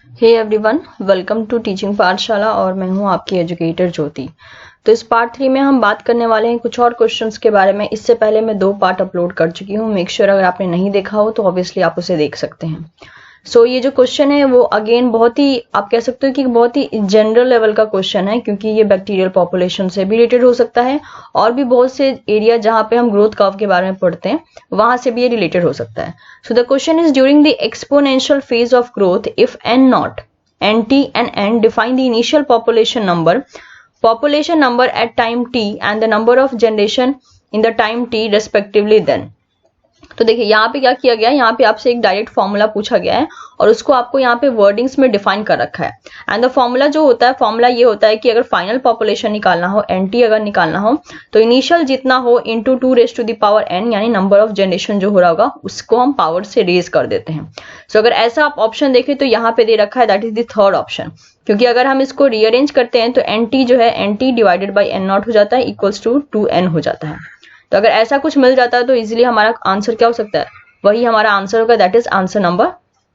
Hey everyone, welcome to teaching Pathshala और मैं हूं आपकी एजुकेटर ज्योति। तो इस पार्ट 3 में हम बात करने वाले हैं कुछ और क्वेश्चंस के बारे में। इससे पहले मैं 2 पार्ट अपलोड कर चुकी हूं। मेक श्योर अगर आपने नहीं देखा हो तो ऑब्वियसली आप उसे देख सकते हैं। ये जो क्वेश्चन है वो अगेन बहुत ही, आप कह सकते हो कि बहुत ही जनरल लेवल का क्वेश्चन है, क्योंकि ये बैक्टीरियल पॉपुलेशन से भी रिलेटेड हो सकता है और भी बहुत से एरिया जहां पे हम ग्रोथ कर्व के बारे में पढ़ते हैं वहां से भी ये रिलेटेड हो सकता है। सो the question is, during the exponential phase of growth, if n not, nt and n define the initial population number at time t and the number of generation in the time t respectively, then तो देखिए यहाँ पे क्या किया गया है, यहाँ पे आपसे एक डायरेक्ट फॉर्मूला पूछा गया है और उसको आपको यहाँ पे वर्डिंग्स में डिफाइन कर रखा है। एंड द फॉर्मूला जो होता है, फॉर्मूला ये होता है कि अगर फाइनल पॉपुलेशन निकालना हो, एनटी अगर निकालना हो, तो इनिशियल जितना हो into 2 raise to the power n, यानी नंबर ऑफ जनरेशन जो हो रहा होगा उसको हम पावर से रेज कर देते हैं। सो अगर ऐसा आप ऑप्शन देखें तो यहाँ पे दे रखा है, that is the third option. क्योंकि अगर हम इसको रीअरेंज करते हैं तो एनटी जो है N T divided by n naught हो जाता है, इक्वल्स टू 2n हो जाता है। तो अगर ऐसा कुछ मिल जाता है तो इजीली हमारा आंसर क्या हो सकता है, वही हमारा आंसर होगा, that is answer number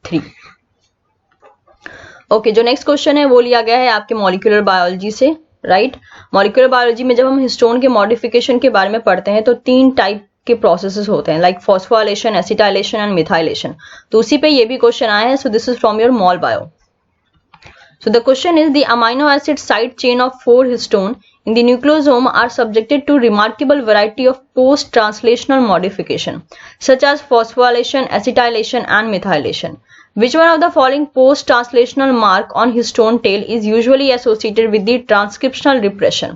3। Okay, जो नेक्स्ट क्वेश्चन है वो लिया गया है आपके मॉलिक्यूलर बायोलॉजी से, राइट। मॉलिक्यूलर बायोलॉजी में जब हम हिस्टोन के मॉडिफिकेशन के बारे में पढ़ते हैं तो 3 टाइप के प्रोसेसेस होते हैं, like phosphorylation, acetylation and methylation. तो उसी पे ये भी क्वेश्चन आया है। So this is from your mol bio. So the question is, the amino acid side chain of 4 histone in the nucleosome are subjected to remarkable variety of post-translational modification, such as phosphorylation, acetylation and methylation. Which one of the following post-translational mark on histone tail is usually associated with the transcriptional repression?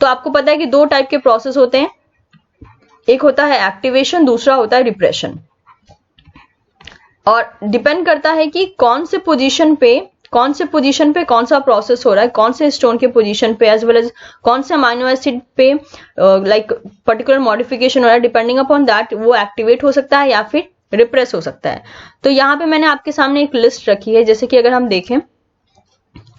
तो आपको पता है कि 2 type के process होते हैं, एक होता है एक्टिवेशन, दूसरा होता है रिप्रेशन। और डिपेंड करता है कि कौन से पोजीशन पे कौन सा प्रोसेस हो रहा है, कौन से हिस्टोन के पोजीशन पे, एज वेल एज कौन से अमाइनो एसिड पे लाइक पर्टिकुलर मॉडिफिकेशन हो रहा है। डिपेंडिंग अपॉन दैट वो एक्टिवेट हो सकता है या फिर रिप्रेस हो सकता है। तो यहाँ पे मैंने आपके सामने एक लिस्ट रखी है। जैसे कि अगर हम देखें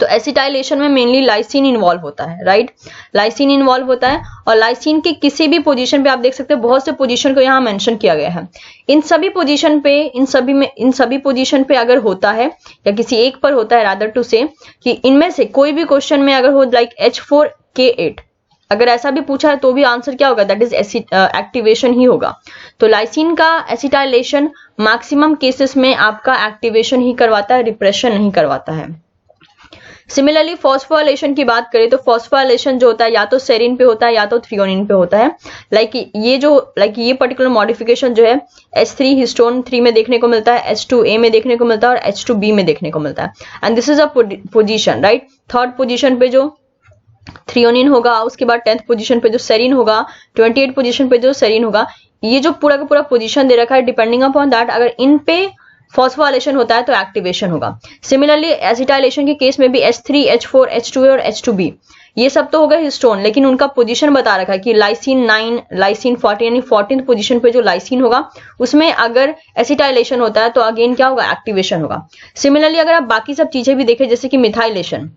तो एसिटाइलेशन में मेनली लाइसिन इन्वॉल्व होता है, राइट। लाइसिन इन्वॉल्व होता है और लाइसिन के किसी भी पोजीशन पे आप देख सकते हैं, बहुत से पोजीशन को यहाँ मेंशन किया गया है। इन सभी पोजीशन पे अगर होता है या किसी एक पर होता है, रादर टू से कि इनमें से कोई भी क्वेश्चन में अगर हो, लाइक H4K8 अगर ऐसा भी पूछा है तो भी आंसर क्या होगा, दैट इज एक्टिवेशन ही होगा। तो लाइसिन का एसिटाइलेशन मैक्सिमम केसेस में आपका एक्टिवेशन ही करवाता है, रिप्रेशन नहीं करवाता है। सिमिलरली फॉस्फोराइलेशन की बात करें तो फॉस्फोराइलेशन जो होता है या तो सेरिन पे होता है या तो थ्रियोनिन पे होता है। ये पर्टिकुलर मॉडिफिकेशन जो है H3 हिस्टोन 3 में देखने को मिलता है, H2A में देखने को मिलता है और H2B में देखने को मिलता है। And this is a position, right. Third position पे जो थ्रियोनिन होगा, उसके बाद 10th पोजीशन पे जो सेरिन होगा, 28 पोजीशन पे जो सेरिन होगा। ये जो पूरा का पूरा पोजीशन दे रखा है, डिपेंडिंग अपॉन दैट अगर इन पे फॉस्फोराइलेशन होता है तो एक्टिवेशन होगा। सिमिलरली एसिटाइलेशन के केस में भी H3, H4, H2A और H2B ये सब तो होगा हिस्टोन, लेकिन उनका पोजीशन बता रखा है कि लाइसिन 9, लाइसिन 40, यानी 14th पोजीशन पे जो लाइसिन होगा उसमें अगर एसिटाइलेशन होता है तो अगेन क्या होगा, एक्टिवेशन होगा। सिमिलरली अगर आप बाकी सब चीजें भी देखें, जैसे कि मिथाइलेशन,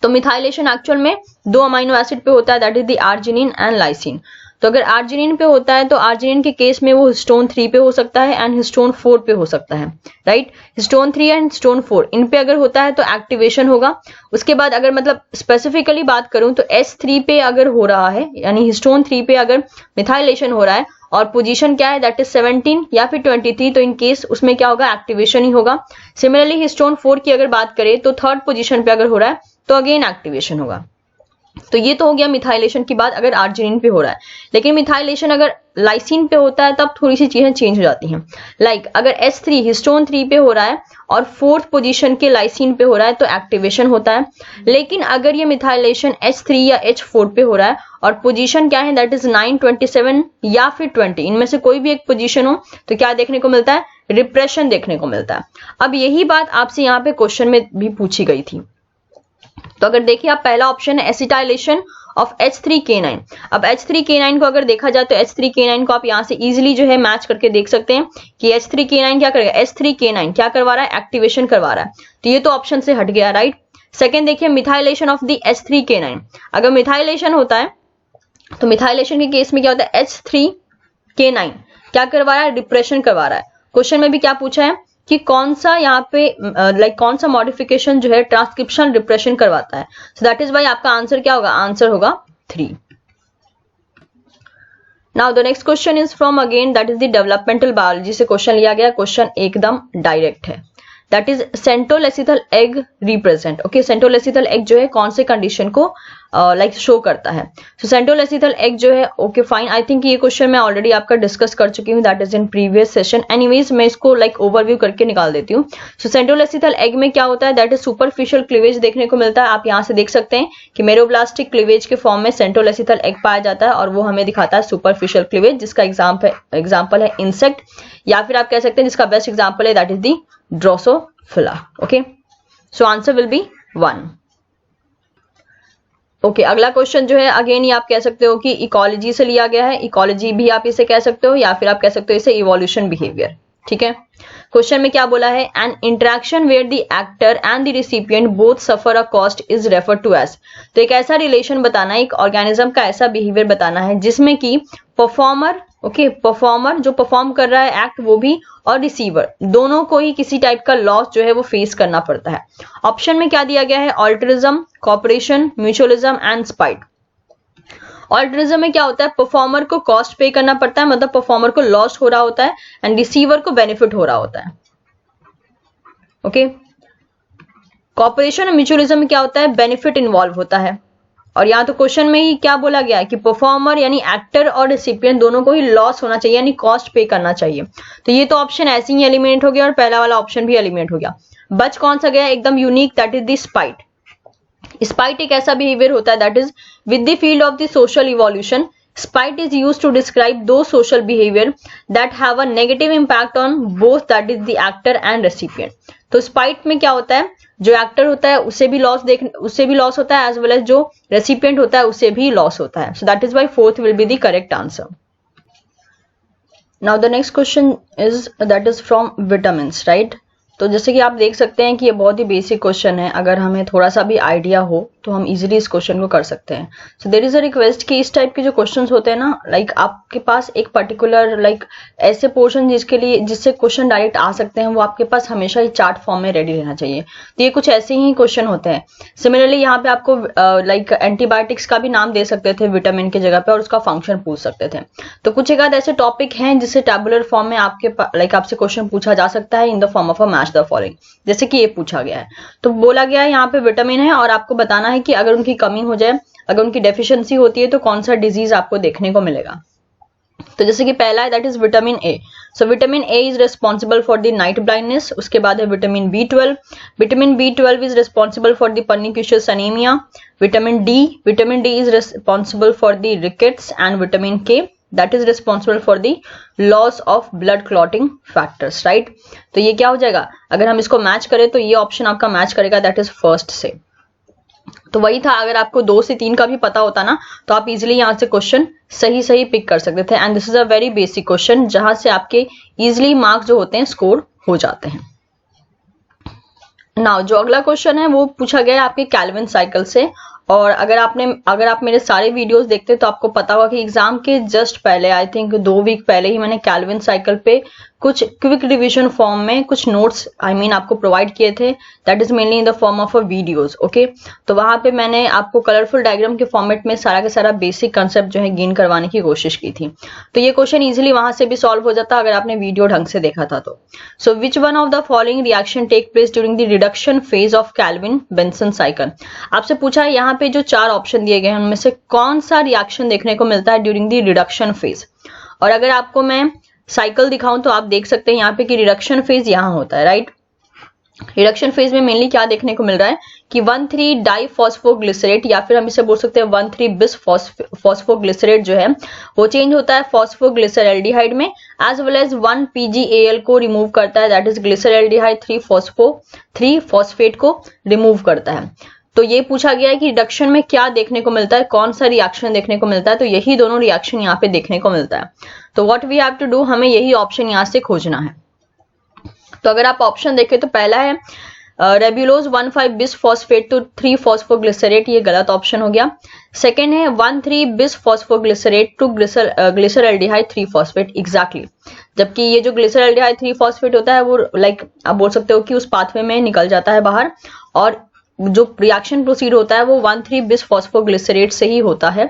तो मिथाइलेशन एक्चुअल में 2 अमाइनो एसिड पे होता है, that is the arginine and lysine. तो अगर आर्जिनिन पे होता है तो आर्जिनिन के केस में वो हिस्टोन 3 पे हो सकता है एंड हिस्टोन 4 पे हो सकता है, राइट। हिस्टोन 3 एंड हिस्टोन 4 इन पे अगर होता है तो एक्टिवेशन होगा। उसके बाद अगर मतलब स्पेसिफिकली बात करूं तो S3 पे अगर हो रहा है, यानी हिस्टोन 3 पे अगर मिथाइलेशन हो रहा है और पोजीशन क्या है, दैट इज 17 या फिर 23, तो इन केस उसमें क्या होगा, एक्टिवेशन ही होगा। सिमिलरली हिस्टोन 4 की अगर बात करें तो 3rd पोजीशन पे अगर हो रहा है तो अगेन एक्टिवेशन होगा। तो ये तो हो गया मिथाइलेशन की बात अगर आर्जिनिन पे हो रहा है। लेकिन मिथाइलेशन अगर लाइसिन पे होता है तब थोड़ी सी चीजें चेंज हो जाती हैं। लाइक अगर H3 हिस्टोन 3 पे हो रहा है और 4th पोजीशन के लाइसिन पे हो रहा है तो एक्टिवेशन होता है। लेकिन अगर ये मिथाइलेशन H3 या H4 पे हो रहा है और पोजीशन क्या है, दैट इज 9, 27 या फिर 20, इनमें से कोई भी एक पोजीशन हो तो क्या देखने को मिलता है, रिप्रेशन देखने को मिलता है। अब यही बात आपसे यहाँ पे क्वेश्चन में भी पूछी गई थी। तो अगर देखिए आप, पहला ऑप्शन है एसिटाइलेशन ऑफ H3K9। अब H3K9 को अगर देखा जाए तो H3K9 को आप यहाँ से इजीली जो है मैच करके देख सकते हैं कि H3K9 क्या करेगा, H3K9 क्या करवा रहा है, एक्टिवेशन करवा रहा है। तो ये तो ऑप्शन से हट गया, राइट। सेकेंड देखिए मिथाइलेशन ऑफ द H3K9। अगर मिथाइलेशन होता है तो मिथाइलेशन के केस में क्या होता है, H3K9 क्या करवा रहा है, डिप्रेशन करवा रहा है। क्वेश्चन में भी क्या पूछा है, कि कौन सा यहाँ पे कौन सा मॉडिफिकेशन जो है ट्रांसक्रिप्शन रिप्रेशन करवाता है। सो दैट इज वाई आपका आंसर क्या होगा, आंसर होगा 3। Now the next question is from again that is the developmental biology से क्वेश्चन लिया गया। क्वेश्चन एकदम डायरेक्ट है, that is centrolecithal egg represent. Okay, centrolecithal egg जो है कौन से कंडीशन को शो करता है। सो सेंट्रोलेसिथल एग जो है, ओके फाइन, आई थिंक ये क्वेश्चन मैं ऑलरेडी आपका डिस्कस कर चुकी हूँ, that is in previous session. Anyways मैं इसको ओवरव्यू करके निकाल देती हूँ। सो सेंट्रोलेसिथल एग में क्या होता है, दैट इज सुपरफिशियल क्लीवेज देखने को मिलता है। आप यहाँ से देख सकते हैं कि मेरोब्लास्टिक क्लीवेज के फॉर्म में सेंट्रोलेसिथल एग पाया जाता है और वो हमें दिखाता है सुपरफिशियल क्लीवेज, जिसका एग्जाम्पल है इंसेक्ट, या फिर आप कह सकते हैं जिसका बेस्ट एग्जाम्पल है that is the Drosophila. Okay, so answer will be 1। Okay, अगला क्वेश्चन जो है अगेन ये आप कह सकते हो कि इकोलॉजी से लिया गया है। इकोलॉजी भी आप इसे कह सकते हो या फिर आप कह सकते हो इसे इवोल्यूशन बिहेवियर। ठीक है, क्वेश्चन में क्या बोला है, an interaction where the actor and the recipient both suffer a cost is refer to as. तो एक ऐसा रिलेशन बताना है, एक ऑर्गेनिज्म का ऐसा बिहेवियर बताना है जिसमें कि परफॉर्मर, ओके, परफॉर्मर जो परफॉर्म कर रहा है एक्ट वो भी, और रिसीवर दोनों को ही किसी टाइप का लॉस जो है वो फेस करना पड़ता है। ऑप्शन में क्या दिया गया है, altruism, cooperation, mutualism and spite. Altruism में क्या होता है, परफॉर्मर को कॉस्ट पे करना पड़ता है, मतलब परफॉर्मर को लॉस हो रहा होता है, एंड रिसीवर को बेनिफिट हो रहा होता है। ओके, कॉपरेशन और म्यूचुअलिज्म में क्या होता है, बेनिफिट इन्वॉल्व होता है। और यहाँ तो क्वेश्चन में ही क्या बोला गया है कि परफॉर्मर यानी एक्टर और रेसिपिएंट दोनों को ही लॉस होना चाहिए, यानी कॉस्ट पे करना चाहिए। तो ये तो ऑप्शन ऐसे ही एलिमिनेट हो गया और पहला वाला ऑप्शन भी एलिमिनेट हो गया। बच कौन सा गया, एकदम unique, that is the spite. Spite एक ऐसा बिहेवियर होता है that is with the field of the social evolution. Spite is used to describe those social behavior that have a negative impact on both, that is the actor and recipient. तो spite में क्या होता है, जो actor होता है उसे भी लॉस होता है, एज वेल एज जो रेसिपिएंट होता है उसे भी लॉस होता है। So that is why 4th will be the correct answer. Now the next question is that is from vitamins, right. तो जैसे कि आप देख सकते हैं कि ये बहुत ही बेसिक क्वेश्चन है, अगर हमें थोड़ा सा भी आइडिया हो तो हम इजीली इस क्वेश्चन को कर सकते हैं। So there is a request कि इस टाइप के जो क्वेश्चंस होते हैं ना, आपके पास एक पर्टिकुलर ऐसे पोर्शन जिससे क्वेश्चन डायरेक्ट आ सकते हैं, वो आपके पास हमेशा ही चार्ट फॉर्म में रेडी रहना चाहिए। तो ये कुछ ऐसे ही क्वेश्चन होते हैं। सिमिलरली यहाँ पे आपको एंटीबायोटिक्स का भी नाम दे सकते थे विटामिन की जगह पे और उसका फंक्शन पूछ सकते थे। तो कुछ एक आध ऐसे टॉपिक हैं जिससे टेबुलर फॉर्म में आपसे क्वेश्चन पूछा जा सकता है in the form of a match the following, जैसे कि ये पूछा गया है। तो बोला गया है यहाँ पे विटामिन है और आपको बताना है कि अगर उनकी कमी हो जाए, अगर उनकी डेफिशिएंसी होती है तो कौन सा डिजीज आपको देखने को मिलेगा। तो जैसे कि पहला है that is vitamin A. So vitamin A is responsible for the night blindness. उसके बाद है vitamin B12। Vitamin B12 is responsible for the pernicious anaemia. Vitamin D is responsible for the rickets. And vitamin K that is responsible for the loss of blood clotting factors, right। तो ये क्या हो जाएगा, अगर हम इसको match करें तो ये ऑप्शन आपका मैच करेगा दैट इज फर्स्ट से। तो वही था, अगर आपको 2 से 3 का भी पता होता ना तो आप इजीली यहाँ से क्वेश्चन सही पिक कर सकते थे। And this is a very basic question जहां से आपके इजिली मार्क्स जो होते हैं स्कोर हो जाते हैं। नाउ जो अगला क्वेश्चन है वो पूछा गया है आपके कैल्विन साइकिल से। और अगर आप मेरे सारे वीडियोस देखते तो आपको पता होगा कि एग्जाम के जस्ट पहले, आई थिंक 2 वीक पहले ही मैंने कैल्विन साइकिल पे कुछ क्विक रिवीजन फॉर्म में कुछ नोट्स आपको प्रोवाइड किए थे, that is mainly in the form of a videos. Okay, तो वहां पे मैंने आपको कलरफुल डायग्राम के फॉर्मेट में सारा का सारा बेसिक कंसेप्ट जो है गेन करवाने की कोशिश की थी। तो ये क्वेश्चन इजिली वहां से भी सॉल्व हो जाता अगर आपने वीडियो ढंग से देखा था तो। So which one of the following reaction take place during the reduction phase of Calvin Benson cycle. आपसे पूछा है यहाँ पे जो 4 ऑप्शन दिए गए हैं उनमें से कौन सा रिएक्शन देखने को मिलता है ड्यूरिंग द रिडक्शन फेज। और अगर आपको मैं साइकिल दिखाऊं तो आप देख सकते हैं यहाँ पे कि रिडक्शन फेज यहाँ होता है, राइट। रिडक्शन फेज में मेनली क्या देखने को मिल रहा है कि 1,3 डाइफॉस्फोग्लिसरेट या फिर हम इसे बोल सकते हैं 1,3 बिस फॉस्फोग्लिसरेट जो है वो चेंज होता है फॉस्फोग्लिसरल्डिहाइड में, एज वेल एज 1 PgAl को रिमूव करता है, दैट इज ग्लिसरल्डिहाइड 3 फॉस्फेट को रिमूव करता है। तो ये पूछा गया है कि रिडक्शन में क्या देखने को मिलता है, कौन सा रिएक्शन देखने को मिलता है। तो यही दोनों रिएक्शन यहाँ पे देखने को मिलता है। तो what we have to do, हमें यही ऑप्शन यहाँ से खोजना है। तो अगर आप ऑप्शन देखें तो पहला है रेब्यूलोज 1,5 बिस फॉस्फेट टू 3 फॉस्फोग्लिसरेट, ये गलत ऑप्शन हो गया। सेकेंड है 1,3 bis phosphoglycerate to glyceraldehyde 3 phosphate, exactly जबकि ये जो ग्लिसरॉल्डिहाइड 3-फॉस्फेट होता है वो लाइक आप बोल सकते हो कि उस पाथवे में निकल जाता है बाहर, और जो रिएक्शन प्रोसीड होता है वो 1,3-बिस-फॉस्फोग्लिसरेट से ही होता है,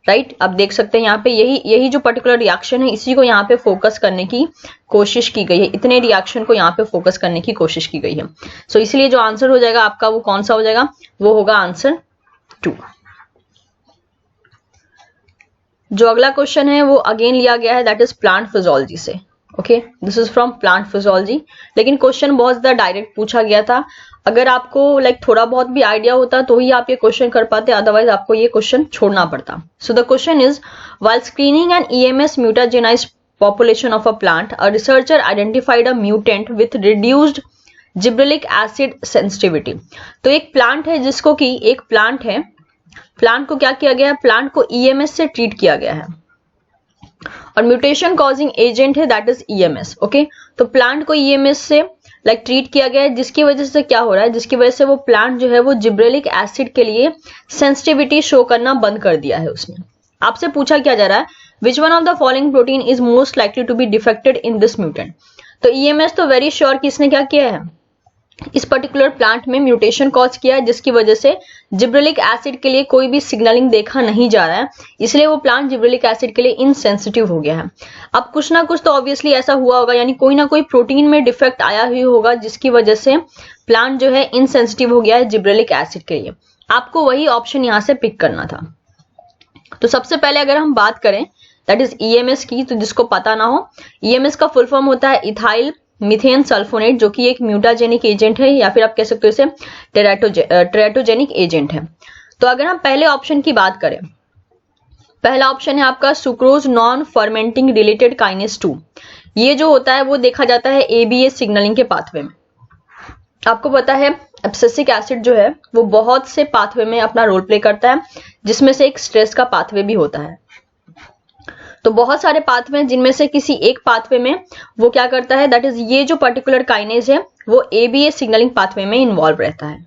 राइट। अब देख सकते हैं यहाँ पे यही जो पर्टिकुलर रिएक्शन है इसी को यहाँ पे फोकस करने की कोशिश की गई है, इतने रिएक्शन को यहाँ पे फोकस करने की कोशिश की गई है। सो इसलिए जो आंसर हो जाएगा आपका वो कौन सा हो जाएगा, वो होगा आंसर 2। जो अगला क्वेश्चन है वो अगेन लिया गया है, दैट इज प्लांट फिजियोलॉजी से। Okay, this is from plant physiology, लेकिन क्वेश्चन बहुत ज्यादा डायरेक्ट पूछा गया था। अगर आपको लाइक थोड़ा बहुत भी आइडिया होता तो ही आप ये क्वेश्चन कर पाते, अदरवाइज आपको ये क्वेश्चन छोड़ना पड़ता। So the question is, while screening an EMS mutagenized population of a plant, a researcher identified a mutant with reduced gibberellic acid sensitivity. तो एक प्लांट है जिसको कि एक प्लांट है, प्लांट को क्या किया गया है, प्लांट को EMS से ट्रीट किया गया है और म्यूटेशन कॉजिंग एजेंट है दैट इज EMS। ओके, तो प्लांट को EMS से लाइक ट्रीट किया गया है, जिसकी वजह से क्या हो रहा है, जिसकी वजह से वो प्लांट जो है वो जिब्रेलिक एसिड के लिए सेंसिटिविटी शो करना बंद कर दिया है उसने। आपसे पूछा क्या जा रहा है, which one of the following protein is most likely to be defected in this mutant. तो EMS तो वेरी श्योर कि इसने क्या किया है, इस पर्टिकुलर प्लांट में म्यूटेशन कॉज किया है, जिसकी वजह से जिब्रेलिक एसिड के लिए कोई भी सिग्नलिंग देखा नहीं जा रहा है, इसलिए वो प्लांट जिब्रेलिक एसिड के लिए इनसेंसिटिव हो गया है। अब कुछ ना कुछ तो ऑब्वियसली ऐसा हुआ होगा, यानी कोई ना कोई प्रोटीन में डिफेक्ट आया ही होगा जिसकी वजह से प्लांट जो है इनसेंसिटिव हो गया है जिब्रेलिक एसिड के लिए। आपको वही ऑप्शन यहाँ से पिक करना था। तो सबसे पहले अगर हम बात करें दैट इज EMS की, तो जिसको पता ना हो, EMS का फुल फॉर्म होता है इथाइल मीथेन सल्फोनेट, जो कि एक म्यूटाजेनिक एजेंट है या फिर आप कह सकते हो इसे टेराटोजेनिक एजेंट है। तो अगर हम पहले ऑप्शन की बात करें, पहला ऑप्शन है आपका sucrose non fermenting related kinase 2। ये जो होता है वो देखा जाता है ABA सिग्नलिंग के पाथवे में। आपको पता है एब्सिसिक एसिड जो है वो बहुत से पाथवे में अपना रोल प्ले करता है, जिसमें से एक स्ट्रेस का पाथवे भी होता है। तो बहुत सारे पाथवे जिनमें से किसी एक पाथवे में वो क्या करता है, दैट इज ये जो पर्टिकुलर काइनेज है वो ABA सिग्नलिंग पाथवे में इन्वॉल्व रहता है।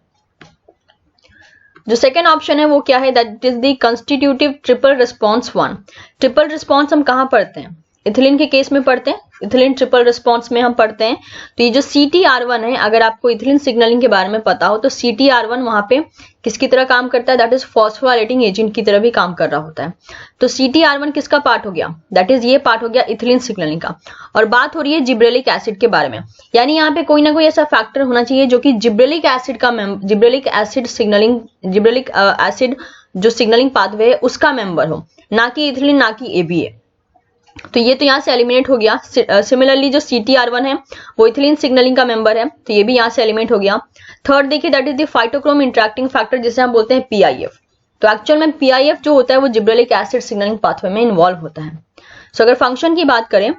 जो सेकेंड ऑप्शन है वो क्या है, that is the constitutive triple response 1। Triple response हम कहाँ पढ़ते हैं, इथिलीन के केस में पढ़ते हैं, इथिलीन ट्रिपल रिस्पॉन्स में हम पढ़ते हैं। तो ये जो CTR1 है, अगर आपको इथिलीन सिग्नलिंग के बारे में पता हो तो CTR1 वहां पे किसकी तरह काम करता है, दैट इज फॉस्फोराइलेटिंग एजेंट की तरह भी काम कर रहा होता है। तो CTR1 किसका पार्ट हो गया, दैट इज ये पार्ट हो गया इथिलीन सिग्नलिंग का। और बात हो रही है जिब्रेलिक एसिड के बारे में, यानी यहाँ पे कोई ना कोई ऐसा फैक्टर होना चाहिए जो कि जिब्रेलिक एसिड जो सिग्नलिंग पाथवे है उसका मेंबर हो, ना कि इथिलीन ना कि ABA। तो ये तो यहाँ से एलिमिनेट हो गया। सिमिलरली जो CTR1 है वो इथिलीन सिग्नलिंग का मेंबर है, तो ये भी यहाँ से एलिमिनेट हो गया। थर्ड देखिए, that is the phytochrome interacting factor, जिसे हम बोलते हैं PIF। तो एक्चुअल में PIF जो होता है वो जिब्रेलिक एसिड सिग्नलिंग पाथवे में इन्वॉल्व होता है। सो अगर फंक्शन की बात करें,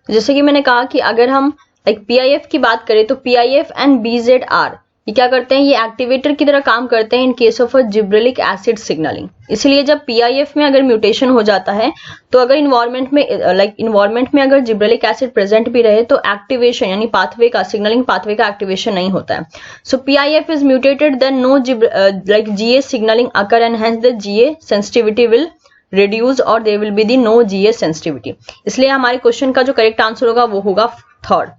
जैसे कि मैंने कहा कि अगर हम लाइक PIF की बात करें तो PIF एंड BZR ये क्या करते हैं, ये एक्टिवेटर की तरह काम करते हैं in case of a gibberellic acid signalling. इसलिए जब PIF में अगर म्यूटेशन हो जाता है तो अगर इन्वायरमेंट में अगर जिब्रेलिक एसिड प्रेजेंट भी रहे तो एक्टिवेशन यानी पाथवे का सिग्नलिंग पाथवे का एक्टिवेशन नहीं होता है। So PIF is mutated then no GA signalling occur and hence the GA sensitivity will reduce और there will be the no GA sensitivity। इसलिए हमारे क्वेश्चन का जो करेक्ट आंसर होगा वो होगा थर्ड।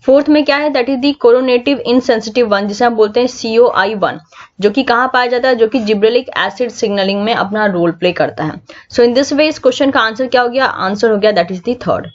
फोर्थ में क्या है, दैट इज दी कोरोनेटिव इनसेंसिटिव 1, जिसे हम बोलते हैं COI1, जो कि कहाँ पाया जाता है, जो कि जिब्रेलिक एसिड सिग्नलिंग में अपना रोल प्ले करता है। सो इन दिस वे इस क्वेश्चन का आंसर क्या हो गया, आंसर हो गया दैट इज दी थर्ड।